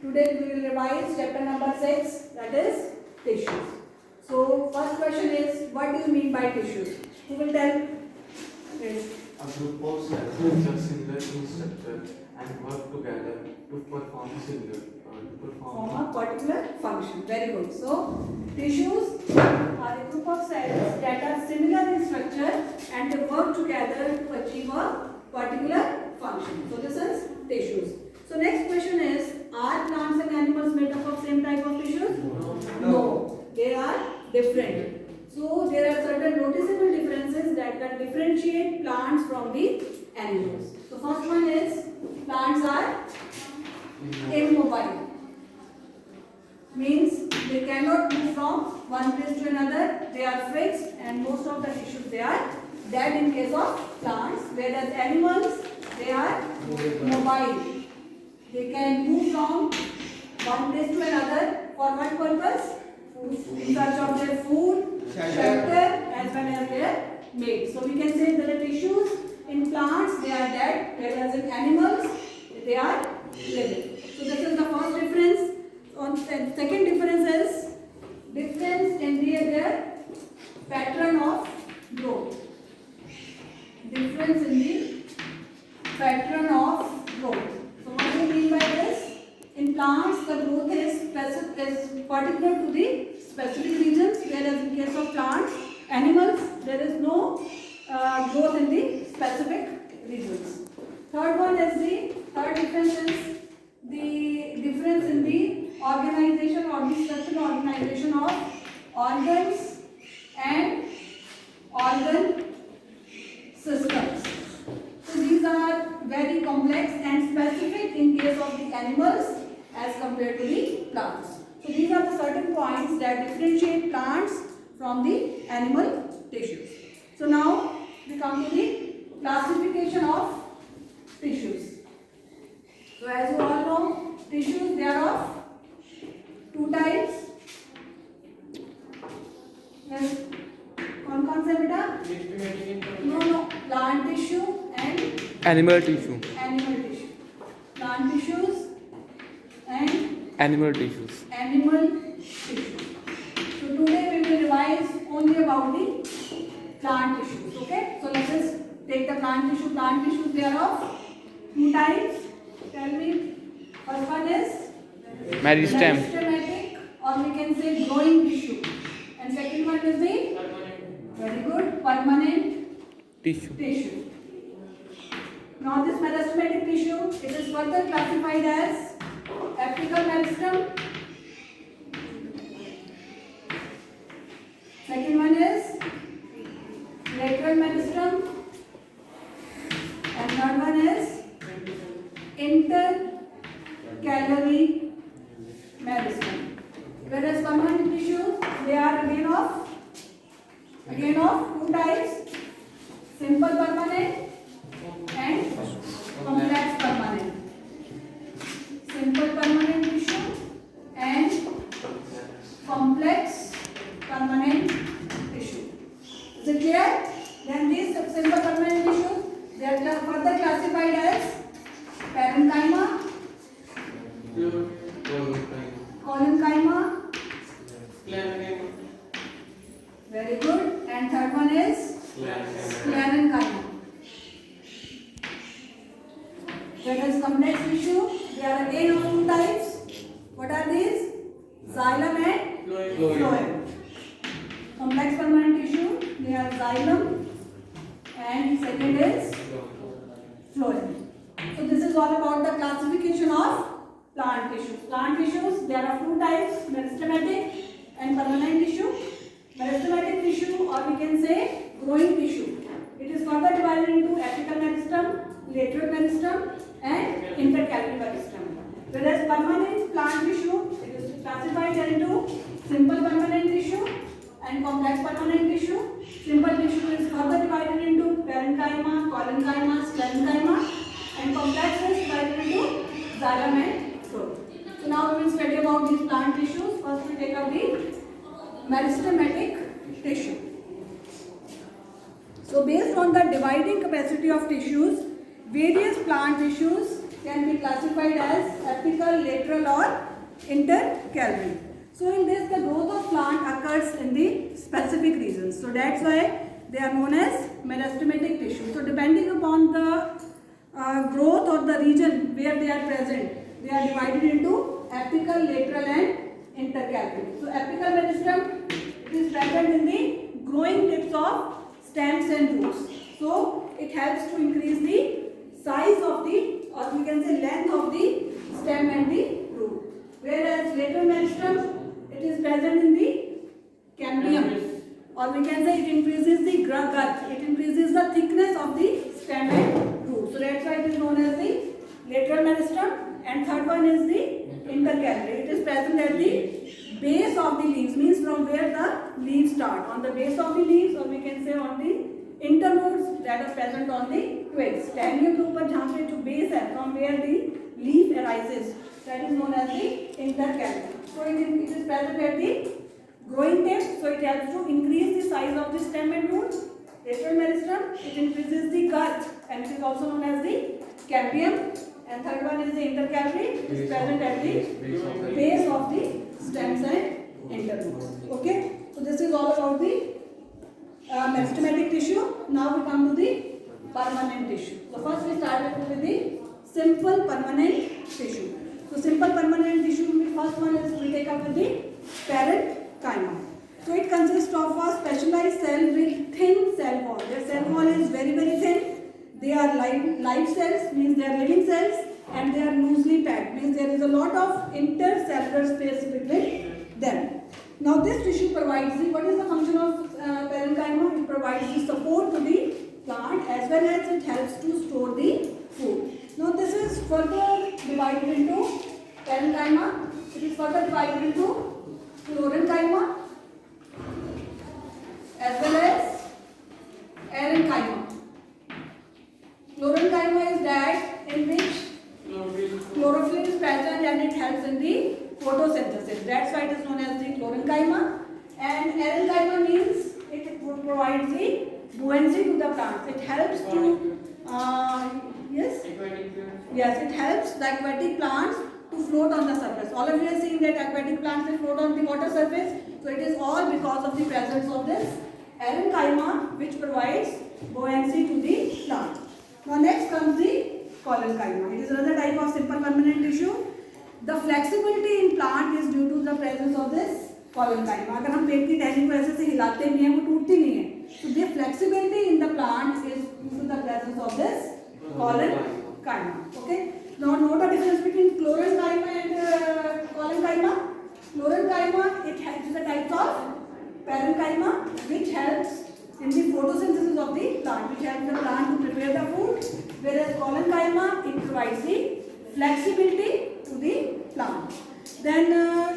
Today we will revise chapter number 6, that is tissues. So first question is, what do you mean by tissues? Who will tell? Yes. A group of cells which are similar in structure and work together to perform Form a particular function. Very good. So tissues are a group of cells that are similar in structure and they work together to achieve a particular function. So this is tissues. So next question is, are plants and animals made up of same type of tissues? No. They are different. So there are certain noticeable differences that can differentiate plants from the animals. So first one is, plants are immobile. Means they cannot move from one place to another. They are fixed and most of the tissues they are dead in case of plants. Whereas animals, they are mobile. They can move from one place to another for what purpose? In search of their food, shelter, as well as their mate. So we can say that the tissues in plants they are dead, whereas in animals they are living. So this is the first difference. On second difference is difference in their pattern of growth. Difference in the pattern of growth. So what do you mean by this? In plants, the growth is particular to the specific regions, whereas in case of plants, animals, there is no growth in the specific regions. Third difference is the difference in the organization or the structural organization of organs and organ systems. So these are very complex and specific in case of the animals as compared to the plants. So these are the certain points that differentiate plants from the animal tissues. So now we come to the classification of tissues. So as you all know, tissues they are of two types. Yes. कौन से बेटा? No. Plant tissue and animal tissue. Animal tissue. Plant tissues and Animal tissues. animal tissue. So today we will revise only about the plant tissues. Okay. So let us take the plant tissue. Plant tissues they are of two types. Tell me. First one is Meristem. meristematic, or we can say growing tissue. And second one is the very good permanent Tissue. Now this meristematic tissue, it is further classified as apical meristem. Second one is lateral meristem. And third one is intercalary meristem. Whereas permanent tissues, they are again of two types: simple permanent and complex permanent. Simple permanent tissue and complex permanent tissue. Is it clear? Then these simple permanent tissues, they are further classified as parenchyma, collenchyma. Very good. And third one is sclerenchyma. Whereas complex tissue, they are again of two types. What are these? Xylem and phloem. Complex permanent tissue, they are xylem and second is phloem. So this is all about the classification of plant tissues. Plant tissues, there are two types: meristematic and permanent tissue. Meristematic tissue, or we can say growing tissue, it is further divided into apical meristem, lateral meristem and intercalary meristem. Whereas permanent plant tissue, it is classified into simple permanent tissue and complex permanent tissue. Simple tissue is further divided into parenchyma, collenchyma, sclerenchyma, and complex is divided into xylem and phloem. So now we will study about these plant tissues. First we take up the meristematic tissue. So based on the dividing capacity of tissues, various plant tissues can be classified as apical, lateral or intercalary. So in this the growth of plant occurs in the specific regions. So that's why they are known as meristematic tissue. So depending upon the growth of the region where they are present, they are divided into apical, lateral and intercalary. So apical meristem, it is present in the growing tips of stems and roots. So it helps to increase the size of the, or we can say length of the stem and the root. Whereas lateral meristem, it is present in the cambium, or we can say it increases the girth, it increases the thickness of the stem and root. So that's why it is known as the lateral meristem. And third one is the intercalary. It is present at the base of the leaves, means from where the leaves start, on the base of the leaves, or we can say on the internodes that are present on the twigs. Stanium के ऊपर जहाँ पे जो base है, from where the leaf arises, that is known as the intercalary. So it is present at the growing tip, so it helps to increase the size of the stem and root. Lateral meristem, it increases the girth, and it is also known as the cambium. And third one is the intercalary, it is present at the base of the stems and internodes. Okay, so this is all about the meristematic tissue. Now we come to the permanent tissue. So first we started with the simple permanent tissue. So simple permanent tissue, first one is we take up with the parenchyma. So it consists of a specialized cell with thin cell wall. Their cell wall is very thin. They are live cells, means they are living cells, and they are loosely packed, means there is a lot of intercellular space between them. Now this tissue provides the, what is the function of parenchyma? It provides the support to the plant as well as it helps to store the food. Now this is further divided into parenchyma. It is further divided into chlorenchyma as well as erenchyma. Chlorenchyma is that in which chlorophyll is present and it helps in the photosynthesis. That's why it is known as the chlorenchyma. And erenchyma means it provides the buoyancy to the plants. It helps to yes, it helps the aquatic plants to float on the surface. All of you are seeing that aquatic plants will float on the water surface. So it is all because of the presence of this erenchyma, which provides buoyancy to the plant. Now next comes the collenchyma. It is another type of simple permanent tissue. The flexibility in plant is due to the presence of this collenchyma. अगर हम पेड़ की टहनी को ऐसे से हिलाते भी हैं, वो टूटती नहीं है. So the flexibility in the plant is due to the presence of this collenchyma. Okay. Now know the difference between chlorenchyma and collenchyma. Chlorenchyma, it is a type of parenchyma which helps in the photosynthesis of the plant, which helps the plant to prepare the food, whereas collenchyma, it provides the flexibility to the plant. Then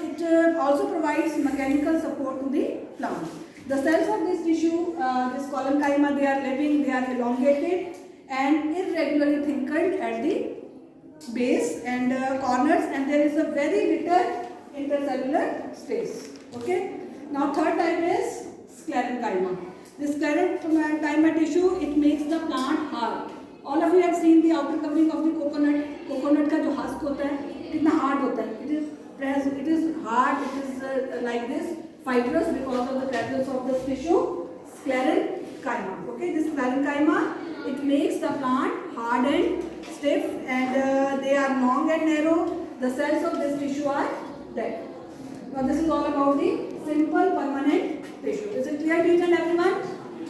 it also provides mechanical support to the plant. The cells of this tissue, this collenchyma, they are living, they are elongated and irregularly thickened at the base and corners, and there is a very little intercellular space. Okay. Now third type is sclerenchyma. This sclerenchyma tissue, it makes the plant hard. All of you have seen the outer covering of the coconut. Coconut का जो husk होता है, कितना hard होता है. It is hard. It is like this, fibrous because of the presence of this tissue, sclerenchyma. Okay, this sclerenchyma, it makes the plant hard and stiff, and they are long and narrow. The cells of this tissue are dead. Now this is all about the simple permanent tissue. Is it clear to each and everyone?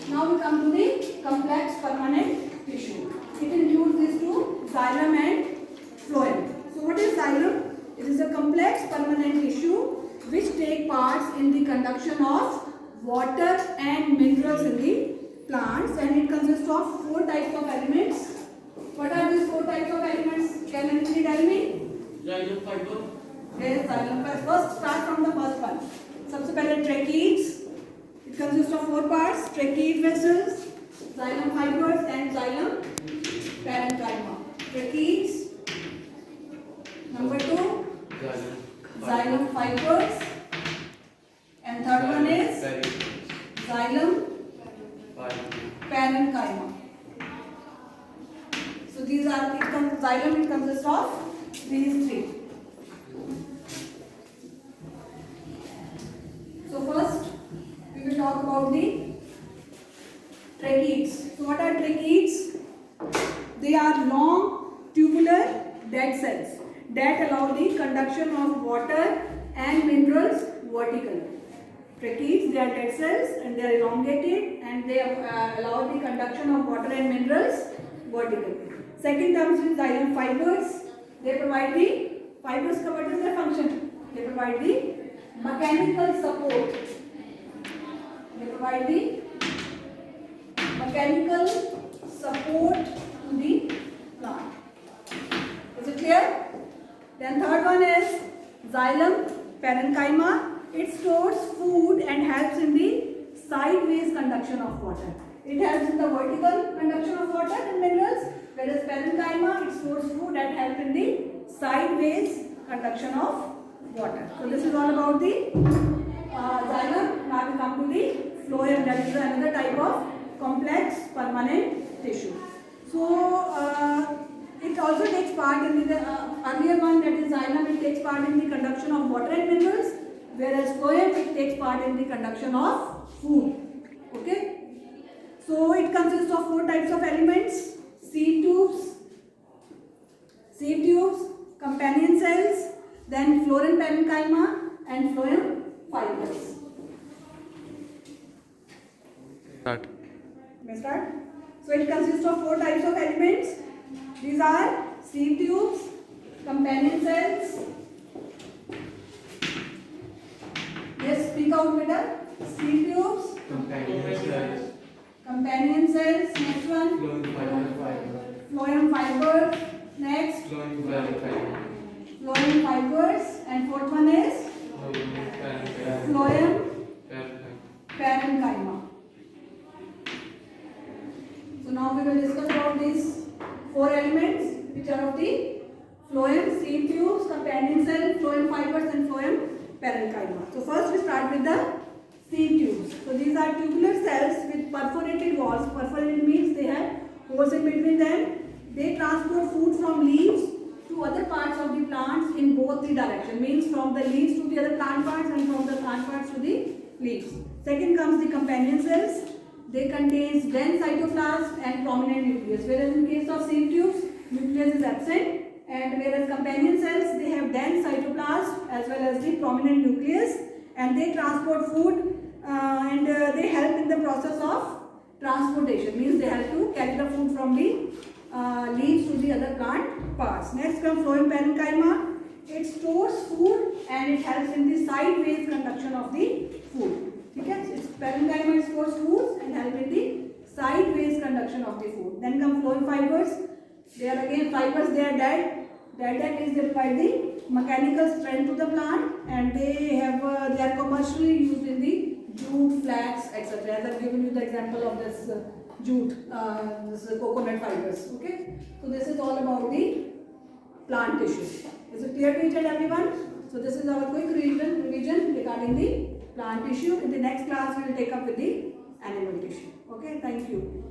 Now we come to the complex permanent tissue. It includes these two, xylem and phloem. So what is xylem? It is a complex permanent tissue which take parts in the conduction of water and minerals in the plants, and it consists of 4 types of elements. What are these 4 types of elements? Can anybody tell me? Xylem fiber. Yes, xylem fiber. First start from the first one. सबसे पहले tracheids. It consists of 4 parts: tracheid vessels, xylem fibers, and xylem parenchyma. Tracheids. Number 2, xylem fibers, and third one is xylem parenchyma. So these these are, xylem it consists of these three. So first we will talk about the tracheids. So what are tracheids? They are long tubular dead cells that allow the conduction of water and minerals vertically. Tracheids, they are dead cells and they are elongated and they allow the conduction of water and minerals vertically. Second comes with xylem fibers. They provide the fibers. What is their function? They provide the mechanical support. They provide the mechanical support to the plant. Is it clear? Then third one is xylem parenchyma. It stores food and helps in the sideways conduction of water. It helps in the vertical conduction of water and minerals, whereas parenchyma, it stores food that helps in the sideways conduction of water. So this is all about the xylem. Now we come to the phloem, that is another type of complex permanent tissue. So it also takes part in the earlier one, that is xylem, it takes part in the conduction of water and minerals, whereas phloem, it takes part in the conduction of food. Okay. So it consists of 4 types of elements: sieve tubes, companion cells, then floral parenchyma and phloem fibers. Start. May I start? So it consists of 4 types of elements. These are sieve tubes, companion cells. Yes, speak out, beta. Sieve tubes, companion cells. Next one, phloem fibers. Next, phloem fibers. And fourth one is phloem parenchyma. So now we will discuss about these 4 elements, which are of the phloem, sieve tubes, companion cell, phloem fibers and phloem parenchyma. So first we start with the sieve tubes. So these are tubular cells with perforated walls. Perforated means they have holes in between them. They transport food from leaves to other parts of the plants in both the direction. Means from the leaves to the other plant parts and from the plant parts to the leaves. Second comes the companion cells. They contain dense cytoplasm and prominent nucleus. Whereas in case of sieve tubes, nucleus is absent. And whereas companion cells, they have dense cytoplasm as well as the prominent nucleus, and they transport food and they help in the process of transportation. Means they help to carry the food from the leaves to the other plant parts. Next comes phloem parenchyma. It stores food and it helps in the sideways conduction of the food. Okay? Its parenchyma stores food and help in the sideways conduction of the food. Then come phloem fibers. They are again fibers, they are dead. Dead means they provide the mechanical strength to the plant, and they are commercially used in the jute, flax, etc. As I have given you the example of this jute, this coconut fibers. Okay, so this is all about the plant tissue. Is it clear to each and everyone? So this is our quick revision regarding the plant tissue. In the next class, we will take up with the animal tissue. Okay, thank you.